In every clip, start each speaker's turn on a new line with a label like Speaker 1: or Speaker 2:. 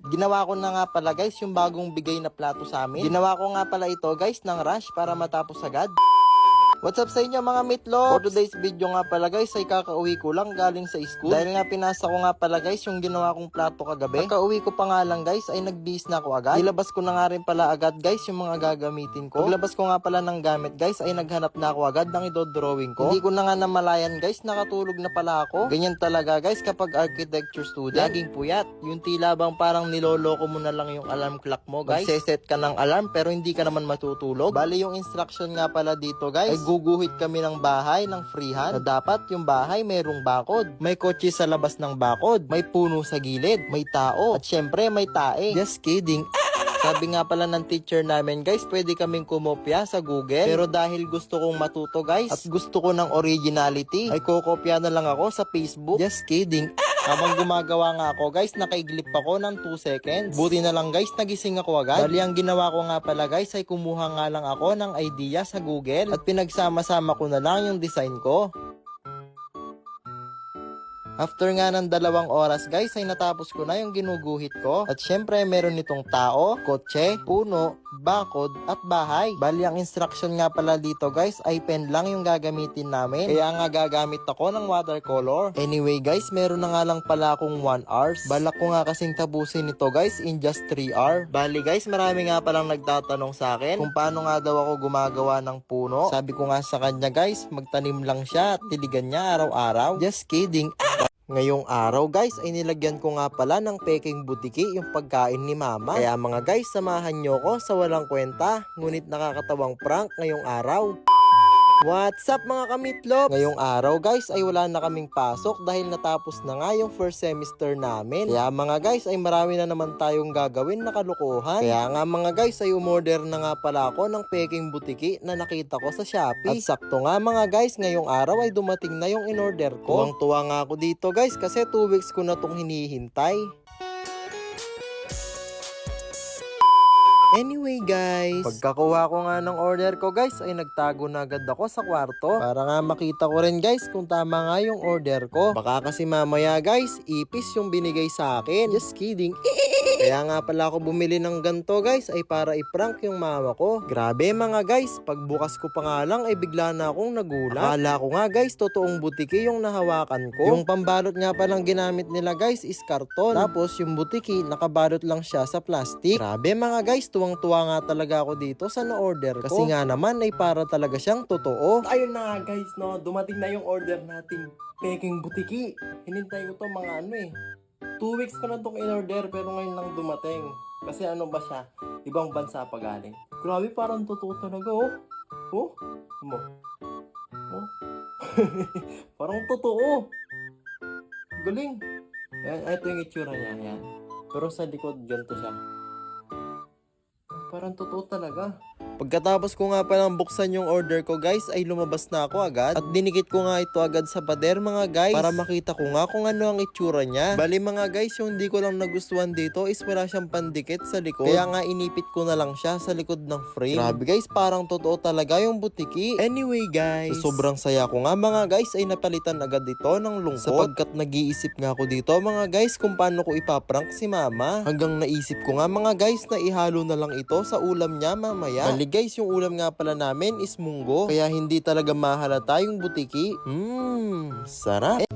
Speaker 1: Ginawa ko na nga pala guys yung bagong bigay na plato sa amin. Ginawa ko nga pala ito guys ng rush para matapos agad. What's up sa inyo mga meatloaf? For today's video nga pala guys ay kakauwi ko lang galing sa school. Dahil nga pinasa ko nga pala guys yung ginawa kong plato kagabi. Pagka-uwi ko pa nga lang guys ay nagbihis na ako agad. Ilabas ko na nga rin pala agad guys yung mga gagamitin ko. Paglabas ko nga pala ng gamit guys ay naghanap na ako agad ng idodrawing ko. Hindi ko na nga namalayan guys, nakatulog na pala ako. Ganyan talaga guys kapag architecture student. Laging puyat. Yung tila bang parang niloloko mo na lang yung alarm clock mo guys. Magseset ka ng alarm pero hindi ka naman matutulog. Bali yung instruction nga pala dito guys ay guguhit kami ng bahay ng freehand na dapat yung bahay merong bakod. May kotse sa labas ng bakod, may puno sa gilid, may tao, at syempre may tae. Just kidding. Sabi nga pala ng teacher namin guys, pwede kaming kumopya sa Google. Pero dahil gusto kong matuto guys, at gusto ko ng originality, ay kukopya na lang ako sa Facebook. Just kidding. Habang gumagawa nga ako guys, nakaiglip ako ng 2 seconds. Buti na lang guys, nagising ako agad. Bali ang ginawa ko nga pala guys, ay kumuha nga lang ako ng idea sa Google at pinagsama-sama ko na lang yung design ko. After nga ng 2 oras guys ay natapos ko na yung ginuguhit ko. At syempre meron nitong tao, kotse, puno, bakod at bahay. Bali ang instruction nga pala dito guys ay pen lang yung gagamitin namin. Kaya nga gagamit ako ng watercolor. Anyway guys, meron na nga lang pala akong 1 hours. Balak ko nga kasing tapusin ito guys in just 3 hours. Bali guys, marami nga palang nagtatanong sa akin kung paano nga daw ako gumagawa ng puno. Sabi ko nga sa kanya guys, magtanim lang siya at tiligan niya araw-araw. Just kidding. Ngayong araw guys ay nilagyan ko nga pala ng peking butiki yung pagkain ni mama. Kaya mga guys, samahan nyo ko sa walang kwenta ngunit nakakatawang prank ngayong araw. What's up mga kamitlog? Ngayong araw guys ay wala na kaming pasok dahil natapos na nga yung first semester namin. Kaya mga guys ay marami na naman tayong gagawin na kalukuhan. Kaya nga mga guys ay umorder na nga pala ako ng peking butiki na nakita ko sa Shopee. At sakto nga mga guys, ngayong araw ay dumating na yung in-order ko. Tuwang-tuwa nga ako dito guys kasi 2 weeks ko na tong hinihintay. Anyway guys, pagkakuha ko nga ng order ko guys ay nagtago na agad ako sa kwarto para nga makita ko rin guys kung tama nga yung order ko. Baka kasi mamaya guys, ipis yung binigay sa akin. Just kidding. Kaya nga pala ako bumili ng ganto guys ay para i-prank yung mama ko. Grabe mga guys, pagbukas ko pa nga lang ay bigla na akong nagulat. Akala ko nga guys, totoong butiki yung nahawakan ko. Yung pambalot nga palang ginamit nila guys is karton. Tapos yung butiki nakabalot lang siya sa plastic. Grabe mga guys, tuwang-tuwa nga talaga ako dito sa na-order ko. Kasi nga naman ay para talaga siyang totoo. Ayun na nga guys, no, dumating na yung order nating peking butiki. Hinintay ko to mga 2 weeks ko na itong in-order pero ngayon lang dumating. Kasi ano ba siya? Ibang bansa pa galing. Grabe, parang totoo talaga oh. Oh? Mo. Oh? Parang totoo. Galing. Ito yung itsura niya. Yan. Pero sa likod ganito siya. Parang totoo talaga. Pagkatapos ko nga palang buksan yung order ko guys ay lumabas na ako agad. At dinikit ko nga ito agad sa pader mga guys para makita ko nga kung ano ang itsura niya. Bali mga guys, yung di ko lang nagustuhan dito is wala siyang pandikit sa likod. Kaya nga inipit ko na lang siya sa likod ng frame. Grabe guys, parang totoo talaga yung butiki. Anyway guys, sobrang saya ko nga mga guys ay napalitan agad dito ng lungkot. Sapagkat nag-iisip nga ako dito mga guys kung paano ko ipaprank si mama. Hanggang naisip ko nga mga guys na ihalo na lang ito sa ulam niya mamaya. Bali guys, yung ulam nga pala namin is munggo. Kaya hindi talaga mahalata yung butiki. Sarap.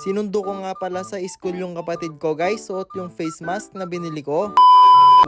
Speaker 1: Sinundo ko nga pala sa school yung kapatid ko guys, suot yung face mask na binili ko.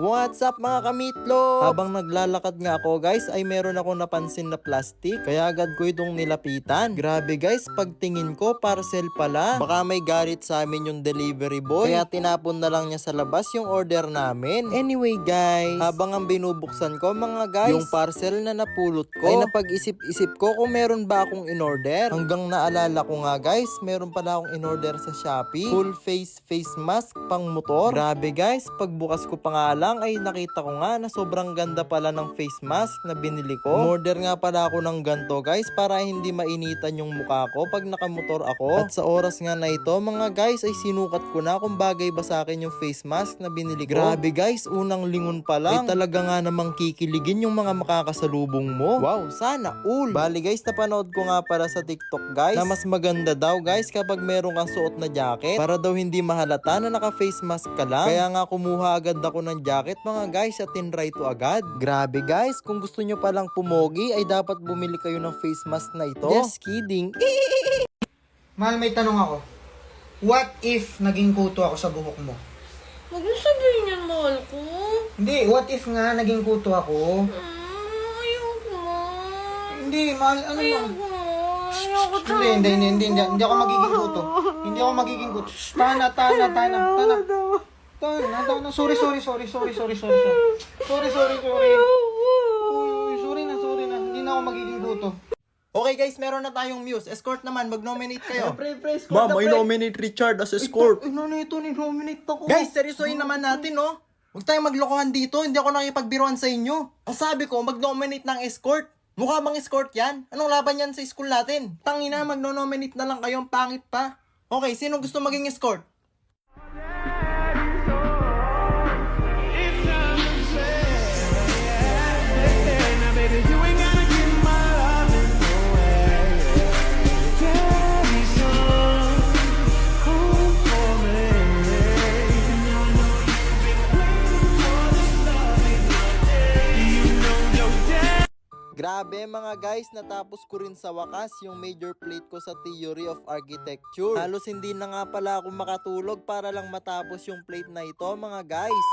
Speaker 1: What's up mga kamitlog? Habang naglalakad nga ako guys ay meron ako napansin na plastic. Kaya agad ko itong nilapitan. Grabe guys, pagtingin ko parcel pala. Baka may galit sa amin yung delivery boy. Kaya tinapon na lang niya sa labas yung order namin. Anyway guys, habang ang binubuksan ko mga guys, yung parcel na napulot ko, ay napag-isip-isip ko kung meron ba akong in-order. Hanggang naalala ko nga guys, meron pala akong in-order sa Shopee. Full face mask pang motor. Grabe guys, pagbukas ko pa nga lang ay nakita ko nga na sobrang ganda pala ng face mask na binili ko. Order nga pala ako ng ganto guys para hindi mainitan yung mukha ko pag nakamotor ako. At sa oras nga na ito mga guys ay sinukat ko na kung bagay ba sa akin yung face mask na binili ko. Grabe guys, unang lingon pa lang ay talaga nga namang kikiligin yung mga makakasalubong mo. Wow, sana all. Bali guys, napanood ko nga para sa TikTok guys na mas maganda daw guys kapag meron kang suot na jacket para daw hindi mahalata na naka face mask ka lang. Kaya nga kumuha agad ako ng jacket mga guys at tinry to agad. Grabe guys, kung gusto nyo palang pumogi ay dapat bumili kayo ng face mask na ito. Just kidding.
Speaker 2: Mahal, may tanong ako. What if naging kuto ako sa buhok mo?
Speaker 3: Huwag mo sabihin yan, mahal ko.
Speaker 2: Hindi, what if nga naging kuto ako?
Speaker 3: Ayoko.
Speaker 2: Hindi, mahal, ano mo?
Speaker 3: Ayoko
Speaker 2: Hindi ako magiging kuto. Hindi ako magiging kuto. Shh, Tana. Sorry. Sorry na. Hindi na ako magiging kuto.
Speaker 1: Okay guys, meron na tayong Muse. Escort naman, mag-nominate kayo.
Speaker 2: Escort
Speaker 1: Ma'am,
Speaker 2: na,
Speaker 1: I
Speaker 2: pre.
Speaker 1: nominate Richard as escort.
Speaker 2: Ano ito, ni-nominate ako.
Speaker 1: Guys, seryosohin naman natin, no? Huwag tayong maglokohan dito. Hindi ako nakipagbiruan sa inyo. Ang sabi ko, mag-nominate ng escort. Mukha bang escort yan? Anong laban yan sa school natin? Tangina, mag-nominate na lang kayo. Ang pangit pa. Okay, sino gusto maging escort? Grabe mga guys, natapos ko rin sa wakas yung major plate ko sa Theory of Architecture. Halos hindi na nga pala ako makatulog para lang matapos yung plate na ito mga guys.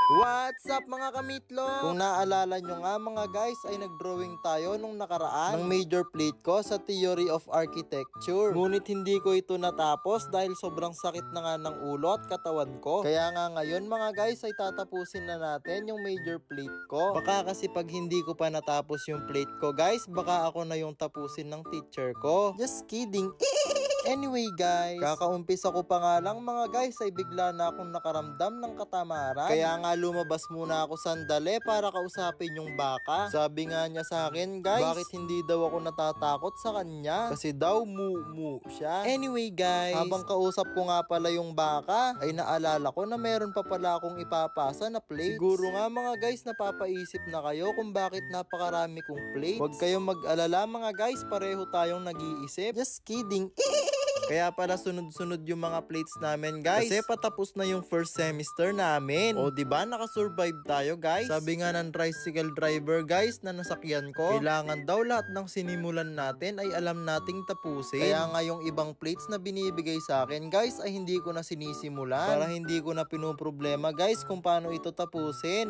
Speaker 1: What's up mga kamitlog? Kung naalala nyo nga mga guys ay nagdrawing tayo nung nakaraan ng major plate ko sa Theory of Architecture. Ngunit hindi ko ito natapos dahil sobrang sakit na nga ng ulo at katawan ko. Kaya nga ngayon mga guys ay tatapusin na natin yung major plate ko. Baka kasi pag hindi ko pa natapos yung plate ko guys, baka ako na yung tapusin ng teacher ko. Just kidding. Anyway guys, kakaumpisa ko pa nga lang mga guys ay bigla na akong nakaramdam ng katamaran. Kaya nga lumabas muna ako sandali para kausapin yung baka. Sabi nga niya sa akin guys, bakit hindi daw ako natatakot sa kanya? Kasi daw mu siya. Anyway guys, habang kausap ko nga pala yung baka, ay naalala ko na meron pa pala akong ipapasa na plates. Siguro nga mga guys napapaisip na kayo kung bakit napakarami kong plates. Huwag kayong mag-alala mga guys, pareho tayong nag-iisip. Just kidding. Kaya pala sunod-sunod yung mga plates namin guys. Kasi patapos na yung first semester namin. O diba nakasurvive tayo guys. Sabi nga ng tricycle driver guys na nasakyan ko, kailangan daw lahat ng sinimulan natin ay alam nating tapusin. Kaya nga yung ibang plates na binibigay sa akin guys ay hindi ko na sinisimulan. Para hindi ko na pinoproblema guys kung paano ito tapusin.